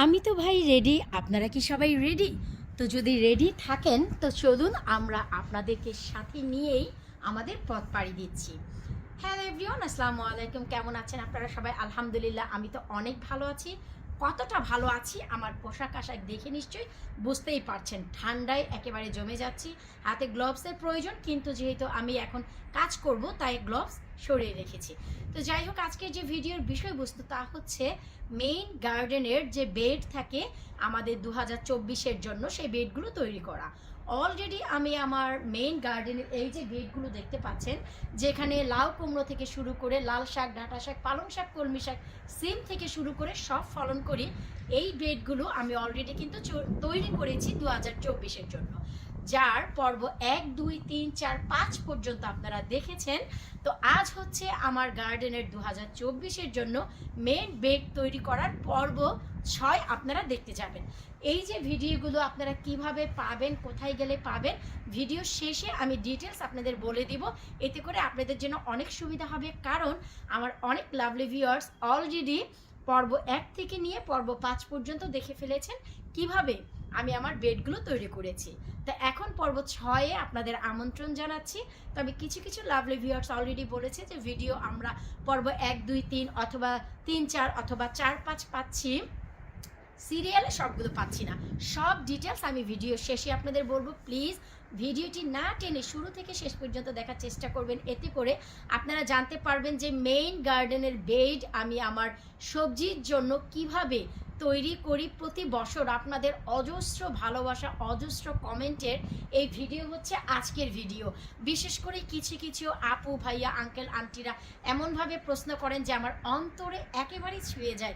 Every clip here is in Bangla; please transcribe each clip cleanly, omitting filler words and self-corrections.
আমি তো ভাই রেডি। আপনারা কি সবাই রেডি? তো যদি রেডি থাকেন তো চলুন আমরা আপনাদেরকে সাথে নিয়েই আমাদের পথ পাড়ি দিচ্ছি। হ্যালো এভরিওয়ান, আসসালামু আলাইকুম। কেমন আছেন আপনারা সবাই? আলহামদুলিল্লাহ, আমি তো অনেক ভালো আছি। কতটা ভালো আছি আমার পোশাক আশাক দেখে নিশ্চয়ই বুঝতেই পারছেন। ঠান্ডায় একেবারে জমে যাচ্ছি, হাতে গ্লোভসের প্রয়োজন, কিন্তু যেহেতু আমি এখন কাজ করব তাই গ্লোভস সরিয়ে রেখেছি। তো যাই হোক, আজকের যে ভিডিওর বিষয়বস্তু তা হচ্ছে মেইন গার্ডেনের যে বেড থাকে আমাদের 2024-এর জন্য, সেই বেডগুলো তৈরি করা। অলরেডি আমি আমার মেইন গার্ডেনের এই যে বেডগুলো দেখতে পাচ্ছেন, যেখানে লাউ কুমড়ো থেকে শুরু করে লাল শাক, ডাঁটা শাক, পালং শাক, কলমি শাক, সিম থেকে শুরু করে সব ফলন করি। এই বেডগুলো আমি অলরেডি কিন্তু তৈরি করেছি 2024-এর জন্য, যার পর্ব 1, 2, 3, 4, 5 পর্যন্ত আপনারা দেখেছেন। তো আজ হচ্ছে আমার গার্ডেনের 2024-এর জন্য মেন বেড তৈরি করার পর্ব 6 আপনারা দেখতে যাবেন। এই যে ভিডিওগুলো আপনারা কিভাবে পাবেন, কোথায় গেলে পাবেন, ভিডিও শেষে আমি ডিটেলস আপনাদের বলে দিব। এতে করে আপনাদের জন্য অনেক সুবিধা হবে, কারণ আমার অনেক লাভলি ভিউয়ার্স অলরেডি পর্ব 1 থেকে নিয়ে পর্ব 5 পর্যন্ত দেখে ফেলেছেন কিভাবে আমি আমার বেডগুলো তৈরি করেছি। তো এখন পর্ব 6-এ আপনাদের আমন্ত্রণ জানাচ্ছি। তবে কিছু কিছু লাভলি ভিউয়ার্স অলরেডি বলেছে যে ভিডিও আমরা পর্ব 1, 2, 3 অথবা 3, 4 অথবা 4, 5 পাচ্ছি, সিরিয়ালে সবগুলো পাচ্ছি না। সব ডিটেলস আমি ভিডিও শেষে আপনাদের বলবো। প্লিজ ভিডিওটি না টেনে শুরু থেকে শেষ পর্যন্ত দেখার চেষ্টা করবেন, এতে করে আপনারা জানতে পারবেন যে মেইন গার্ডেনের বেড আমি আমার সবজির জন্য কিভাবে তৈরি করি। প্রতি বছর আপনাদের অজস্র ভালোবাসা, অজস্র কমেন্টের এই ভিডিও হচ্ছে আজকের ভিডিও। বিশেষ করে কিছু কিছু আপু ভাইয়া, আঙ্কেল আন্টিরা এমনভাবে প্রশ্ন করেন যে আমার অন্তরে একেবারেই ছুঁয়ে যায়।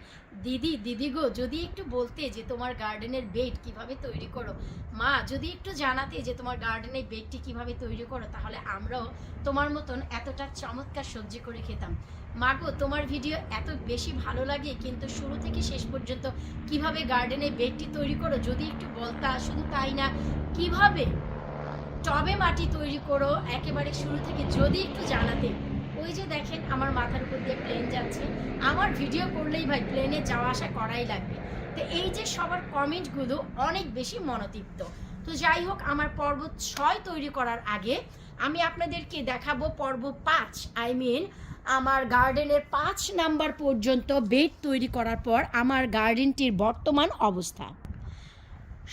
দিদি গো, যদি একটু বলতে যে তোমার গার্ডেনের বেড কিভাবে তৈরি করো, মা যদি একটু জানাতে যে তোমার গার্ডেনের বেডটি কিভাবে তৈরি করো, তাহলে আমরাও তোমার মতন এতটা চমৎকার সবজি করে খেতাম। মাগো, তোমার ভিডিও এত বেশি ভালো লাগে, কিন্তু শুরু থেকে শেষ পর্যন্ত কিভাবে গার্ডেনে বেডটি তৈরি করো যদি একটু বলতা। শুধু তাই না, কিভাবে টবে মাটি তৈরি করো একেবারে শুরু থেকে যদি একটু জানাতে। ওই যে দেখেন আমার মাথার উপর দিয়ে প্লেন যাচ্ছে, আমার ভিডিও করলেই ভাই প্লেনে যাওয়া আসা করাই লাগবে। তো এই যে সবার কমেন্টগুলো অনেক বেশি মনোতৃপ্ত। তো যাই হোক, আমার পর্ব 6 তৈরি করার আগে আমি আপনাদেরকে দেখাবো পর্ব 5, আমার গার্ডেনের 5 নাম্বার পর্যন্ত বেড তৈরি করার পর আমার গার্ডেনটির বর্তমান অবস্থা।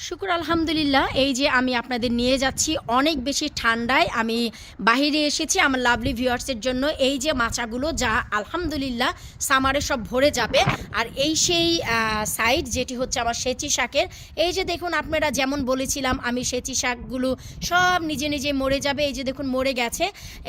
শুকর আলহামদুলিল্লাহ, এই যে আমি আপনাদের নিয়ে যাচ্ছি অনেক বেশি ঠান্ডায়। আমি বাহিরে এসেছি আমার লাভলি ভিউয়ার্সের জন্য। এই যে মাচাগুলো, যা আলহামদুলিল্লাহ সামারে সব ভরে যাবে। আর এই সেই সাইড যেটি হচ্ছে আমার সেচি শাকের। এই যে দেখুন, আপনারা যেমন বলেছিলাম আমি সেচি শাকগুলো সব নিজে নিজে মরে যাবে, এই যে দেখুন মরে গেছে।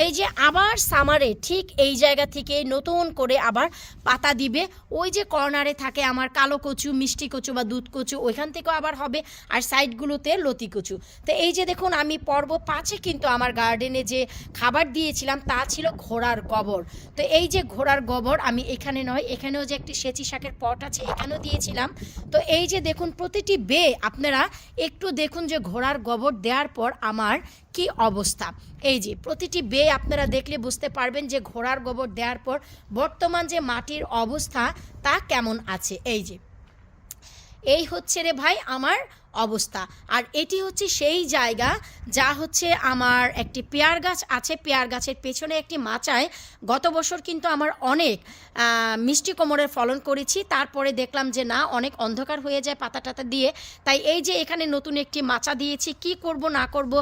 এই যে আবার সামারে ঠিক এই জায়গা থেকে নতুন করে আবার পাতা দিবে। ওই যে কর্নারে থাকে আমার কালো কচু, মিষ্টি কচু বা দুধ কচু, ওইখান থেকেও আবার হবে, আর সাইডগুলোতে লতি কচু। তো এই যে দেখুন, আমি পর্ব 5-এ কিন্তু আমার গার্ডেনে যে খাবার দিয়েছিলাম তা ছিল ঘোড়ার গোবর। তো এই যে ঘোড়ার গোবর আমি এখানে নয়, এখানেও যে একটি সেচি শাকের পট আছে এখানেও দিয়েছিলাম। তো এই যে দেখুন প্রতিটি বে আপনারা একটু দেখুন যে ঘোড়ার গোবর দেওয়ার পর আমার কি অবস্থা। এই যে প্রতিটি বে আপনারা দেখলে বুঝতে পারবেন যে ঘোড়ার গোবর দেওয়ার পর বর্তমান যে মাটির অবস্থা তা কেমন আছে। এই হচ্ছে রে ভাই আমার অবস্থা। আর এটি হচ্ছে সেই জায়গা যা হচ্ছে আমার একটি পেয়ার গাছ আছে, পেয়ার গাছের পেছনে একটি মাচায় গত বছর কিন্তু আমার অনেক মিষ্টি কোমরের ফলন করেছি। তারপরে দেখলাম যে না, অনেক অন্ধকার হয়ে যায় পাতা টাতা দিয়ে, তাই এই যে এখানে নতুন একটি মাচা দিয়েছি। কি করব না করব,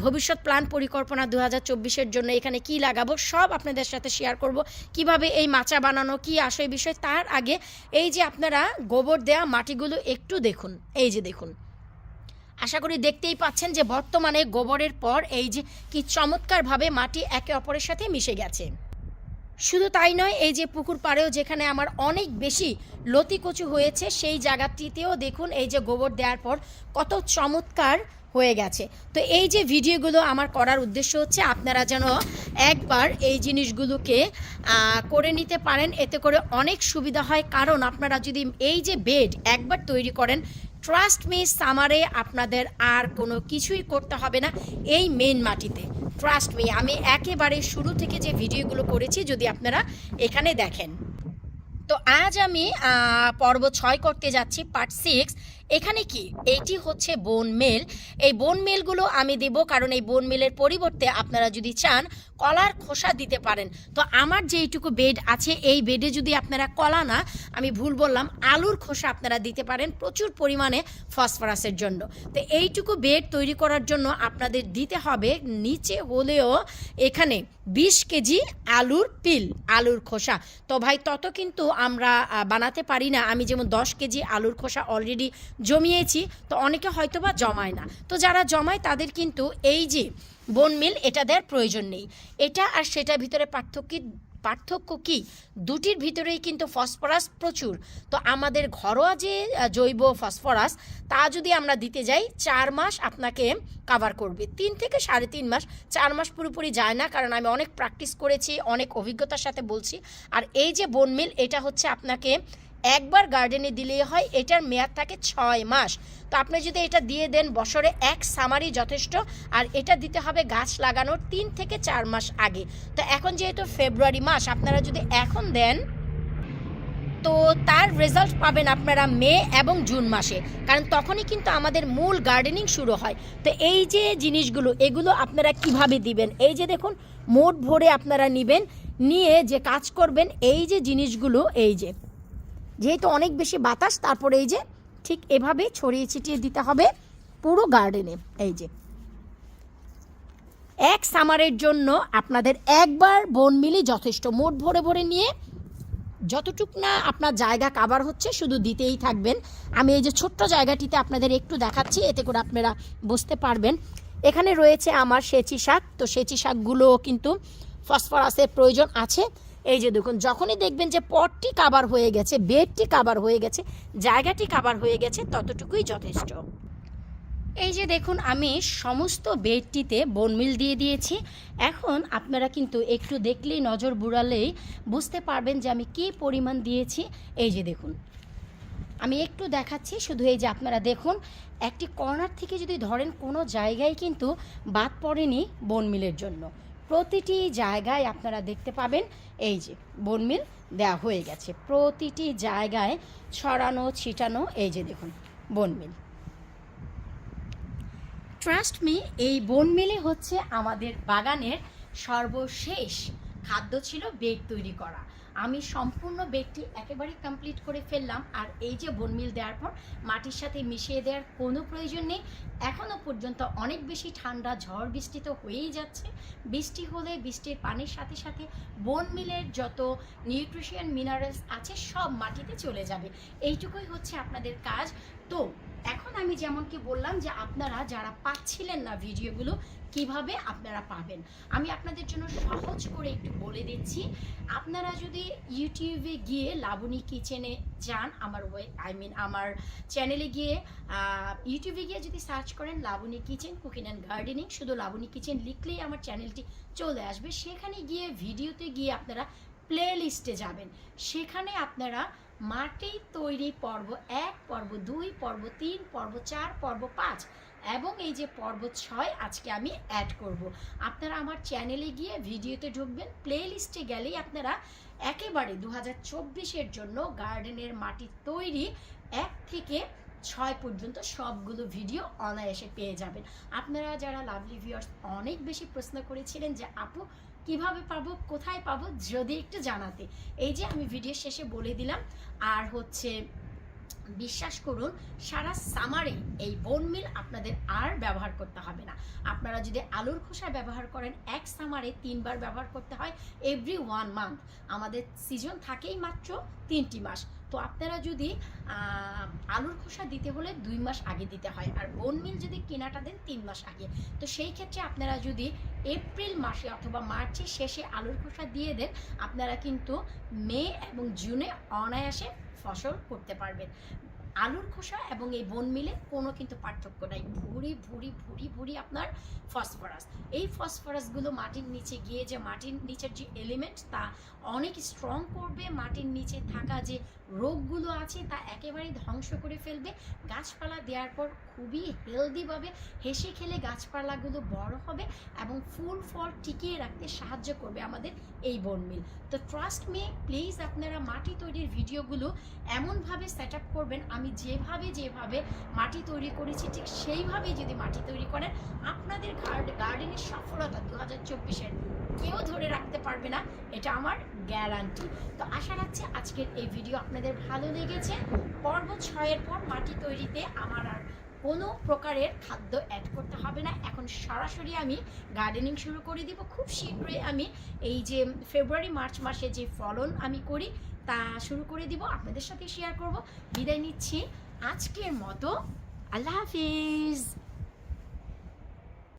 ভবিষ্যৎ প্ল্যান পরিকল্পনা 2024-এর জন্য এখানে কি লাগাবো সব আপনাদের সাথে শেয়ার করব। কিভাবে এই মাচা বানানো, কি আসে বিষয়। তার আগে এই যে আপনারা গোবর দেওয়া মাটিগুলো একটু দেখুন। এই যে দেখুন, আশা করি দেখতেই পাচ্ছেন যে বর্তমানে গোবরের পর এই যে কি চমৎকারভাবে মাটি একে অপরের সাথে মিশে গেছে। শুধু তাই নয়, এই যে পুকুর পাড়েও যেখানে আমার অনেক বেশি লতি কচু হয়েছে সেই জায়গাটিতেও দেখুন এই যে গোবর দেওয়ার পর কত চমৎকার হয়ে গেছে। তো এই যে ভিডিওগুলো আমার করার উদ্দেশ্য হচ্ছে আপনারা যেন একবার এই জিনিসগুলোকে করে নিতে পারেন, এতে করে অনেক সুবিধা হয়। কারণ আপনারা যদি এই যে বেড একবার তৈরি করেন, ট্রাস্ট মি, সামারে আপনাদের আর কোনো কিছুই করতে হবে না এই মেইন মাটিতে। ট্রাস্ট মি, আমি একেবারে শুরু থেকে যে ভিডিওগুলো করেছি যদি আপনারা এখানে দেখেন। তো আজ আমি পর্ব 6 করতে যাচ্ছি, পার্ট 6। এখানে কি এইটি হচ্ছে বোন মেল। এই বোন মেলগুলো আমি দেব, কারণ এই বোন মেলের পরিবর্তে আপনারা যদি চান কলার খোসা দিতে পারেন। তো আমার যেইটুকু বেড আছে এই বেডে যদি আপনারা কলা না, আমি ভুল বললাম, আলুর খোসা আপনারা দিতে পারেন প্রচুর পরিমাণে ফসফরাসের জন্য। তো এইটুকু বেড তৈরি করার জন্য আপনাদের দিতে হবে নিচে হলেও এখানে 20 কেজি আলুর পিল, আলুর খোসা। তো ভাই তত কিন্তু আমরা বানাতে পারি না। আমি যেমন 10 কেজি আলুর খোসা অলরেডি জমিয়েছি, তো অনেকে হয়তো বা জমায় না। তো যারা জমায় তাদের কিন্তু এই যে বোন মিল এটা দেওয়ার প্রয়োজন নেই। এটা আর সেটার ভিতরে পার্থক্য কি? দুটির ভিতরেই কিন্তু ফসফরাস প্রচুর। তো আমাদের ঘরোয়া যে জৈব ফসফরাস তা যদি আমরা দিতে যাই 4 মাস আপনাকে কাভার করবে, 3 থেকে 3.5 মাস। 4 মাস পুরোপুরি যায় না, কারণ আমি অনেক প্র্যাকটিস করেছি, অনেক অভিজ্ঞতার সাথে বলছি। আর এই যে বোন মিল এটা হচ্ছে আপনাকে একবার গার্ডেনে দিলেই হয়, এটার মেয়াদ থাকে 6 মাস। তো আপনি যদি এটা দিয়ে দেন বছরে 1 সামারই যথেষ্ট। আর এটা দিতে হবে গাছ লাগানোর 3 থেকে 4 মাস আগে। তো এখন যেহেতু ফেব্রুয়ারি মাস, আপনারা যদি এখন দেন তো তার রেজাল্ট পাবেন আপনারা মে এবং জুন মাসে, কারণ তখনই কিন্তু আমাদের মূল গার্ডেনিং শুরু হয়। তো এই যে জিনিসগুলো এগুলো আপনারা কিভাবে দিবেন, এই যে দেখুন মোট ভরে আপনারা নেবেন, নিয়ে যে কাজ করবেন এই যে জিনিসগুলো, এই যে যেহেতু অনেক বেশি বাতাস, তারপরে এই যে ঠিক এভাবে ছড়িয়ে ছিটিয়ে দিতে হবে পুরো গার্ডেনে। এই যে 1 সামারের জন্য আপনাদের একবার বোন মিলই যথেষ্ট। মোট ভরে ভরে নিয়ে যতটুক না আপনার জায়গা কাভার হচ্ছে শুধু দিতেই থাকবেন। আমি এই যে ছোট্ট জায়গাটিতে আপনাদের একটু দেখাচ্ছি, এতে করে আপনারা বুঝতে পারবেন। এখানে রয়েছে আমার সেচি শাক। তো সেচি শাকগুলোও কিন্তু ফসফরাসের প্রয়োজন আছে। এই যে দেখুন, যখনই দেখবেন যে পটটি কাভার হয়ে গেছে, বেডটি কাভার হয়ে গেছে, জায়গাটি কাভার হয়ে গেছে, ততটুকুই যথেষ্ট। এই যে দেখুন আমি সমস্ত বেডটিতে বোনমিল দিয়ে দিয়েছি। এখন আপনারা কিন্তু একটু দেখলেই, নজর বুড়ালেই বুঝতে পারবেন যে আমি কী পরিমাণ দিয়েছি। এই যে দেখুন আমি একটু দেখাচ্ছি, শুধু এই যে আপনারা দেখুন একটি কর্নার থেকে যদি ধরেন কোনো জায়গায় কিন্তু বাদ পড়েনি বোনমিলের জন্য। প্রতিটি জায়গায় আপনারা দেখতে পাবেন এই যে বোনমিল দেওয়া হয়ে গেছে, প্রতিটি জায়গায় ছড়ানো ছিটানো। এই যে দেখুন বোনমিল। ট্রাস্ট মি, এই বোন মিলে হচ্ছে আমাদের বাগানের সর্বশেষ খাদ্য ছিল বেড তৈরি করা। আমি সম্পূর্ণ বেডটি একেবারে কমপ্লিট করে ফেললাম। আর এই যে বোন মিল দেওয়ার পর মাটির সাথে মিশিয়ে দেওয়ার কোনো প্রয়োজন নেই। এখনও পর্যন্ত অনেক বেশি ঠান্ডা, ঝড় বৃষ্টি তো হয়েই যাচ্ছে। বৃষ্টি হলে বৃষ্টির পানির সাথে সাথে বোন মিলের যত নিউট্রিশন মিনারেলস আছে সব মাটিতে চলে যাবে। এইটুকুই হচ্ছে আপনাদের কাজ। তো এখন আমি যেমন কি বললাম যে আপনারা যারা পাচ্ছিলেন না ভিডিওগুলো কিভাবে আপনারা পাবেন, আমি আপনাদের জন্য সহজ করে একটু বলে দিচ্ছি। আপনারা যদি ইউটিউবে গিয়ে লাবণী কিচেনে যান, আমার চ্যানেলে গিয়ে ইউটিউবে গিয়ে যদি সার্চ করেন Laboni kitchen cooking and gardening, শুধু লাবণী কিচেন লিখলেই আমার চ্যানেলটি চলে আসবে। সেখানে গিয়ে ভিডিওতে গিয়ে আপনারা প্লে লিস্টে যাবেন। সেখানে আপনারা মাটি তৈরি পর্ব 1, পর্ব 2, পর্ব 3, পর্ব 4, পর্ব 5 এবং এই যে পর্ব 6 আজকে আমি অ্যাড করব। আপনারা আমার চ্যানেলে গিয়ে ভিডিওতে ঢুকবেন, প্লে লিস্টে গেলেই আপনারা একেবারে 2024-এর জন্য গার্ডেনের মাটি তৈরি 1 থেকে 6 পর্যন্ত সবগুলো ভিডিও অনায়াসে পেয়ে যাবেন। আপনারা যারা লাভলি ভিউয়ার্স অনেক বেশি প্রশ্ন করেছিলেন যে আপু কিভাবে পাবো, কোথায় পাবো, যদি একটু জানাতে। এই যে আমি ভিডিও শেষে বলে দিলাম। আর হচ্ছে বিশ্বাস করুন সারা সামারে এই বোন মিল আপনাদের আর ব্যবহার করতে হবে না। আপনারা যদি আলুর খোসা ব্যবহার করেন 1 সামারে 3 বার ব্যবহার করতে হয়, এভরি 1 মান্থ। আমাদের সিজন থাকেই মাত্র 3টি মাস। তো আপনারা যদি আলুর খোসা দিতে হলে 2 মাস আগে দিতে হয়, আর বোন মিল যদি কেনাটা দেন 3 মাস আগে। তো সেই ক্ষেত্রে আপনারা যদি এপ্রিল মাসে অথবা মার্চের শেষে আলুর খোসা দিয়ে দেন, আপনারা কিন্তু মে এবং জুনে অনায়াসে ফসল করতে পারবেন। আলুর খোসা এবং এই বোন মিলে কোনো কিন্তু পার্থক্য নাই। ভুরি ভুরি ভুরি ভুরি আপনার ফসফরাস। এই ফসফরাসগুলো মাটির নিচে গিয়ে যে মাটির নিচের যে এলিমেন্ট তা অনেক স্ট্রং করবে। মাটির নিচে থাকা যে রোগগুলো আছে তা একেবারেই ধ্বংস করে ফেলবে। গাছপালা দেওয়ার পর খুবই হেলদিভাবে হেসে খেলে গাছপালাগুলো বড় হবে এবং ফুল ফল টিকিয়ে রাখতে সাহায্য করবে আমাদের এই বোন মিল। তো ট্রাস্ট মি, প্লিজ আপনারা মাটি তৈরির ভিডিওগুলো এমনভাবে সেট আপ করবেন, আমি যেভাবে মাটি তৈরি করেছি ঠিক সেইভাবেই যদি মাটি তৈরি করেন, আপনাদের গার্ডেনের সফলতা 2024-এর কেউ ধরে রাখতে পারবে না, এটা আমার গ্যারান্টি। তো আশা রাখছি আজকের এই ভিডিও আপনাদের ভালো লেগেছে। পর্ব 6-এর পর মাটি তৈরিতে আমার আর কোনো প্রকারের খাদ্য অ্যাড করতে হবে না। এখন সরাসরি আমি গার্ডেনিং শুরু করে দিব। খুব শীঘ্রই আমি এই যে ফেব্রুয়ারি মার্চ মাসে যে ফলন আমি করি তা শুরু করে দিব, আপনাদের সাথে শেয়ার করব। বিদায় নিচ্ছি আজকের মতো, আল্লাহ হাফিজ।